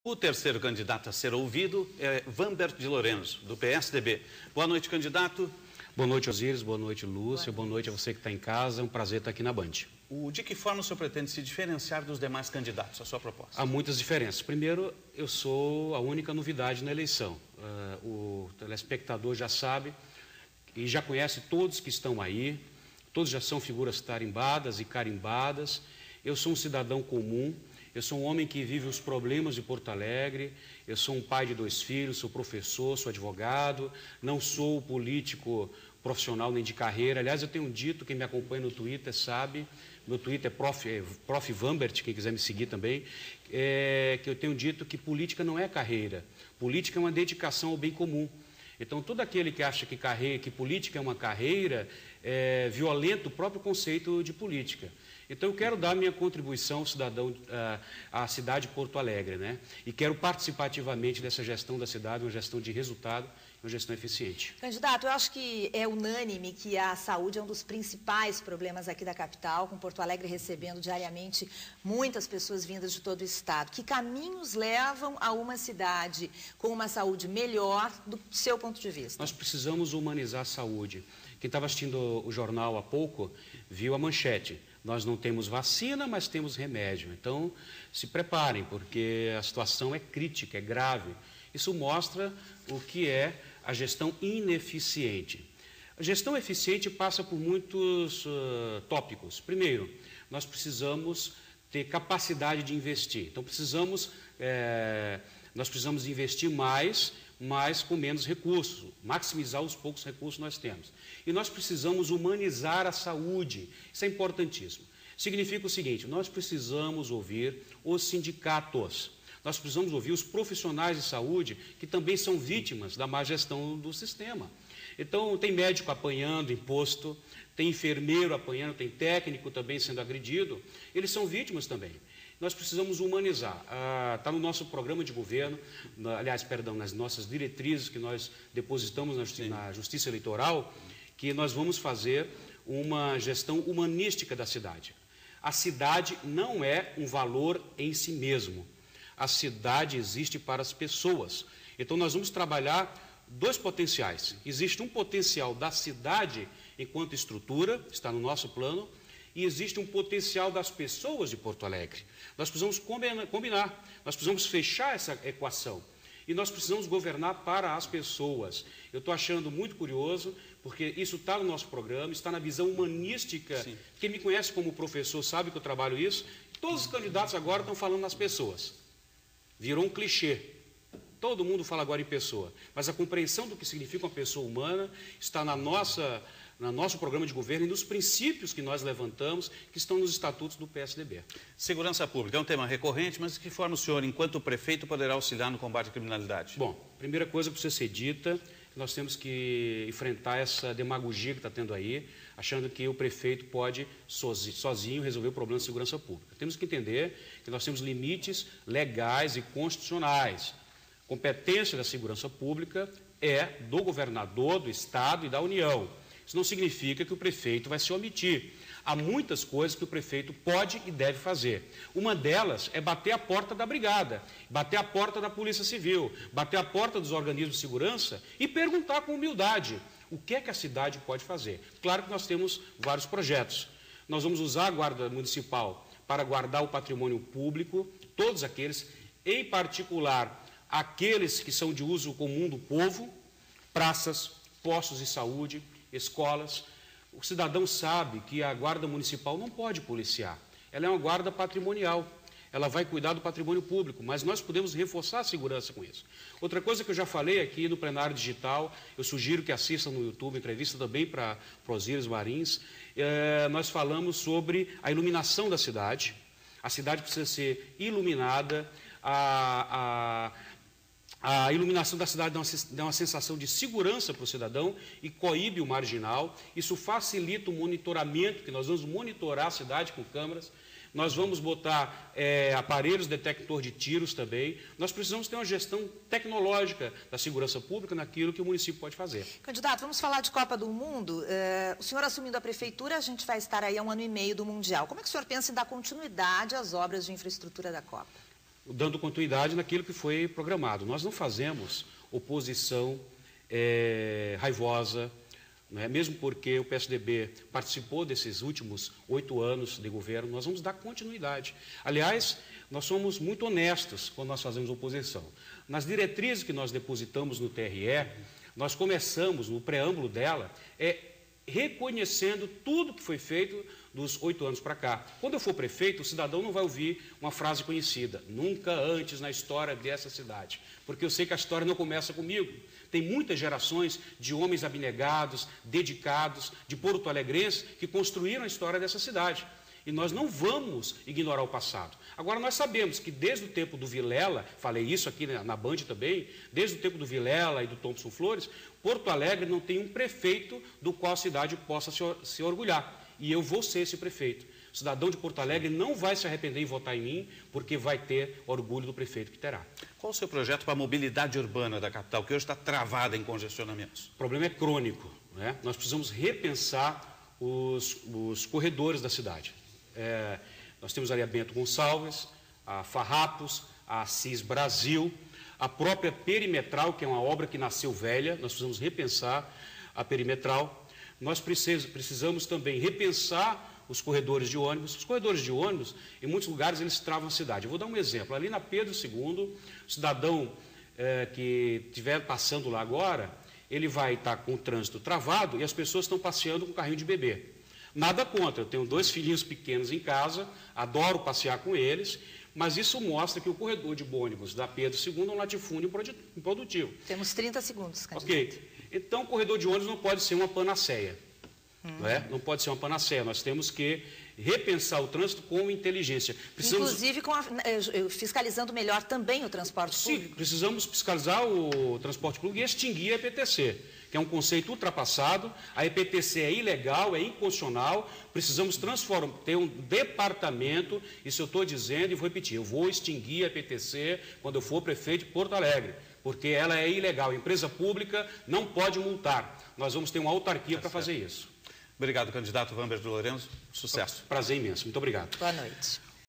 O terceiro candidato a ser ouvido é Vambert de Lourenço, do PSDB. Boa noite, candidato. Boa noite, Osíris. Boa noite, Lúcia. Boa noite a você que está em casa. É um prazer estar aqui na Band. De que forma o senhor pretende se diferenciar dos demais candidatos, a sua proposta? Há muitas diferenças. Primeiro, eu sou a única novidade na eleição. O telespectador já sabe e já conhece todos que estão aí. Todos já são figuras tarimbadas e carimbadas. Eu sou um cidadão comum. Eu sou um homem que vive os problemas de Porto Alegre, eu sou um pai de 2 filhos, sou professor, sou advogado, não sou político profissional nem de carreira. Aliás, eu tenho dito, quem me acompanha no Twitter sabe, meu Twitter é Prof. Vambert, quem quiser me seguir também, que eu tenho dito que política não é carreira, política é uma dedicação ao bem comum. Então, todo aquele que acha que política é uma carreira, violenta o próprio conceito de política. Então, eu quero dar minha contribuição, cidadão, à cidade de Porto Alegre, né? E quero participar ativamente dessa gestão da cidade, uma gestão de resultado, uma gestão eficiente. Candidato, eu acho que é unânime que a saúde é um dos principais problemas aqui da capital, com Porto Alegre recebendo diariamente muitas pessoas vindas de todo o estado. Que caminhos levam a uma cidade com uma saúde melhor, do seu ponto de vista? Nós precisamos humanizar a saúde. Quem estava assistindo o jornal há pouco viu a manchete. Nós não temos vacina, mas temos remédio. Então, se preparem, porque a situação é crítica, é grave. Isso mostra o que é a gestão ineficiente. A gestão eficiente passa por muitos tópicos. Primeiro, nós precisamos ter capacidade de investir. Então, nós precisamos investir mais, mas com menos recursos, maximizar os poucos recursos que nós temos. E nós precisamos humanizar a saúde, isso é importantíssimo. Significa o seguinte, nós precisamos ouvir os sindicatos, nós precisamos ouvir os profissionais de saúde, que também são vítimas da má gestão do sistema. Então, tem médico apanhando imposto, tem enfermeiro apanhando, tem técnico também sendo agredido, eles são vítimas também. Nós precisamos humanizar. Está no nosso programa de governo, nas nossas diretrizes que nós depositamos na Justiça Eleitoral, que nós vamos fazer uma gestão humanística da cidade. A cidade não é um valor em si mesmo. A cidade existe para as pessoas. Então, nós vamos trabalhar 2 potenciais. Existe um potencial da cidade enquanto estrutura, está no nosso plano, e existe um potencial das pessoas de Porto Alegre. Nós precisamos combinar, nós precisamos fechar essa equação e nós precisamos governar para as pessoas. Eu estou achando muito curioso, porque isso está no nosso programa, está na visão humanística. Sim. Quem me conhece como professor sabe que eu trabalho isso. Todos os candidatos agora estão falando nas pessoas. Virou um clichê. Todo mundo fala agora em pessoa, mas a compreensão do que significa uma pessoa humana está no nosso programa de governo e nos princípios que nós levantamos, que estão nos estatutos do PSDB. Segurança pública é um tema recorrente, mas de que forma o senhor, enquanto prefeito, poderá auxiliar no combate à criminalidade? Bom, primeira coisa que precisa ser dita, nós temos que enfrentar essa demagogia que está tendo aí, achando que o prefeito pode sozinho resolver o problema de segurança pública. Temos que entender que nós temos limites legais e constitucionais. Competência da segurança pública é do governador, do Estado e da União. Isso não significa que o prefeito vai se omitir. Há muitas coisas que o prefeito pode e deve fazer. Uma delas é bater a porta da brigada, bater a porta da Polícia Civil, bater a porta dos organismos de segurança e perguntar com humildade o que é que a cidade pode fazer. Claro que nós temos vários projetos. Nós vamos usar a Guarda Municipal para guardar o patrimônio público, todos aqueles, em particular aqueles que são de uso comum do povo, praças, postos de saúde, escolas. O cidadão sabe que a Guarda Municipal não pode policiar. Ela é uma guarda patrimonial. Ela vai cuidar do patrimônio público, mas nós podemos reforçar a segurança com isso. Outra coisa que eu já falei aqui no plenário digital, eu sugiro que assistam no YouTube, entrevista também para Osíris Marins, nós falamos sobre a iluminação da cidade. A cidade precisa ser iluminada, a iluminação da cidade dá uma sensação de segurança para o cidadão e coíbe o marginal. Isso facilita o monitoramento, que nós vamos monitorar a cidade com câmeras. Nós vamos botar aparelhos detector de tiros também. Nós precisamos ter uma gestão tecnológica da segurança pública naquilo que o município pode fazer. Candidato, vamos falar de Copa do Mundo. O senhor assumindo a prefeitura, a gente vai estar aí há 1 ano e meio do Mundial. Como é que o senhor pensa em dar continuidade às obras de infraestrutura da Copa? dando continuidade naquilo que foi programado. Nós não fazemos oposição raivosa, não é? Mesmo porque o PSDB participou desses últimos 8 anos de governo, nós vamos dar continuidade. Aliás, nós somos muito honestos quando nós fazemos oposição. Nas diretrizes que nós depositamos no TRE, nós começamos, no preâmbulo dela, reconhecendo tudo que foi feito dos 8 anos para cá. Quando eu for prefeito, o cidadão não vai ouvir uma frase conhecida, nunca antes na história dessa cidade, porque eu sei que a história não começa comigo. Tem muitas gerações de homens abnegados, dedicados, de porto-alegrenses que construíram a história dessa cidade. E nós não vamos ignorar o passado. Agora, nós sabemos que desde o tempo do Vilela, falei isso aqui na Band também, desde o tempo do Vilela e do Thompson Flores, Porto Alegre não tem um prefeito do qual a cidade possa se orgulhar. E eu vou ser esse prefeito. O cidadão de Porto Alegre não vai se arrepender em votar em mim, porque vai ter orgulho do prefeito que terá. Qual o seu projeto para a mobilidade urbana da capital, que hoje está travada em congestionamentos? O problema é crônico, né? Nós precisamos repensar os corredores da cidade. Nós temos ali a Bento Gonçalves, a Farrapos, a Assis Brasil, a própria Perimetral, que é uma obra que nasceu velha, nós precisamos repensar a Perimetral. Nós precisamos também repensar os corredores de ônibus. Os corredores de ônibus, em muitos lugares, eles travam a cidade. Eu vou dar um exemplo. Ali na Pedro II, o cidadão que estiver passando lá agora, ele vai estar com o trânsito travado e as pessoas estão passeando com o carrinho de bebê. Nada contra, eu tenho 2 filhinhos pequenos em casa, adoro passear com eles, mas isso mostra que o corredor de ônibus da Pedro II é um latifúndio improdutivo. Temos 30 segundos, candidato. Ok. Então, o corredor de ônibus não pode ser uma panaceia. Não é? Não pode ser uma panaceia. Nós temos que repensar o trânsito com inteligência. Inclusive fiscalizando melhor também o transporte público. Sim, precisamos fiscalizar o transporte público e extinguir a EPTC, que é um conceito ultrapassado. A EPTC é ilegal, é inconstitucional. Precisamos ter um departamento, isso eu estou dizendo e vou repetir, eu vou extinguir a EPTC quando eu for prefeito de Porto Alegre, porque ela é ilegal. A empresa pública não pode multar. Nós vamos ter uma autarquia para fazer isso. Obrigado, candidato Vamber de Lourenço. Sucesso. Prazer imenso. Muito obrigado. Boa noite.